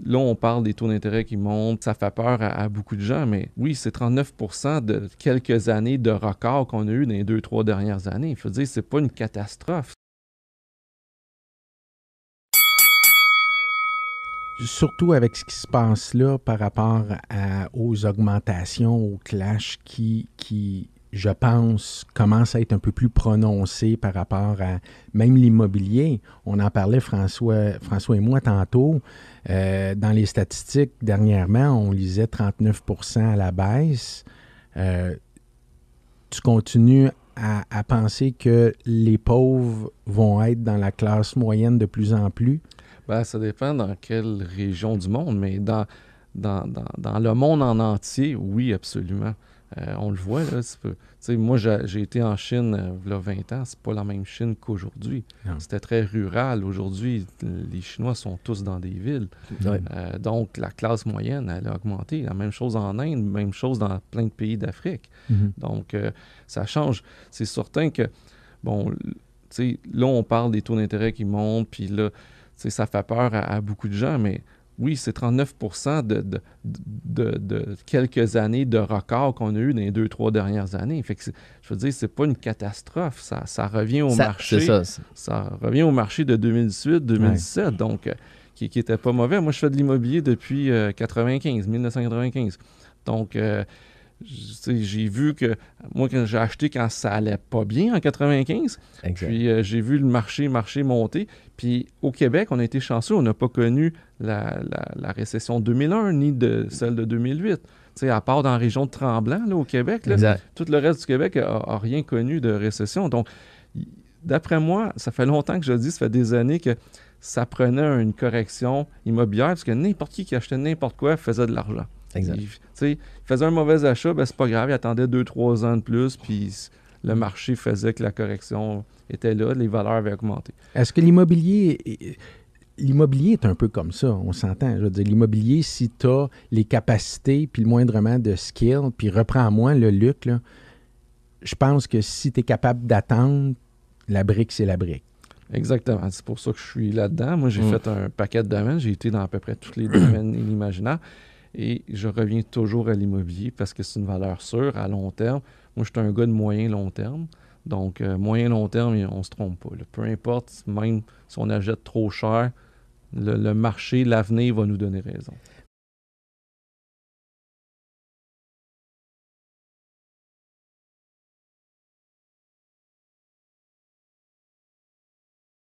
Là, on parle des taux d'intérêt qui montent, ça fait peur à beaucoup de gens, mais oui, c'est 39% de quelques années de record qu'on a eu dans les 2-3 dernières années. Il faut dire, c'est pas une catastrophe. Surtout avec ce qui se passe là par rapport aux augmentations, aux clashs qui, je pense, commencent à être un peu plus prononcés par rapport à même l'immobilier. On en parlait, François et moi, tantôt. Dans les statistiques, dernièrement, on lisait 39% à la baisse. Tu continues à penser que les pauvres vont être dans la classe moyenne de plus en plus? Ben, ça dépend dans quelle région du monde, mais dans le monde en entier, oui, absolument. On le voit, là. Moi, j'ai été en Chine il y a 20 ans. C'est pas la même Chine qu'aujourd'hui. Non. C'était très rural. Aujourd'hui, les Chinois sont tous dans des villes. Ouais. Donc, la classe moyenne, elle a augmenté. La même chose en Inde, même chose dans plein de pays d'Afrique. Mhm. Donc, ça change. C'est certain que, bon, là, on parle des taux d'intérêt qui montent, puis là, ça fait peur à beaucoup de gens, mais oui, c'est 39% de quelques années de record qu'on a eu dans les 2-3 dernières années. Fait que je veux dire, c'est pas une catastrophe. Ça revient au marché. C'est ça. Ça revient au marché de 2018-2017, ouais. Donc qui était pas mauvais. Moi, je fais de l'immobilier depuis 1995. Donc, j'ai vu que moi, quand j'ai acheté quand ça allait pas bien en 95, exact. Puis j'ai vu le marché monter. Puis au Québec, on a été chanceux, on n'a pas connu la récession de 2001 ni celle de 2008. À part dans la région de Tremblant, là, au Québec, là, tout le reste du Québec n'a rien connu de récession. Donc, d'après moi, ça fait longtemps que je le dis, ça fait des années que ça prenait une correction immobilière parce que n'importe qui achetait n'importe quoi faisait de l'argent. Exact. Il faisait un mauvais achat, ben c'est pas grave, il attendait 2-3 ans de plus, puis le marché faisait que la correction était là, les valeurs avaient augmenté. Est-ce que l'immobilier est un peu comme ça, on s'entend. Je veux dire, l'immobilier, si tu as les capacités, puis le moindrement de skill, puis reprends-moi le Luc, là, je pense que si tu es capable d'attendre, la brique, c'est la brique. Exactement. C'est pour ça que je suis là-dedans. Moi, j'ai fait un paquet de domaines. J'ai été dans à peu près tous les domaines inimaginables. Et je reviens toujours à l'immobilier parce que c'est une valeur sûre à long terme. Moi, je suis un gars de moyen-long terme. Donc, moyen-long terme, on ne se trompe pas. Là. Peu importe, même si on achète trop cher, le marché, l'avenir va nous donner raison.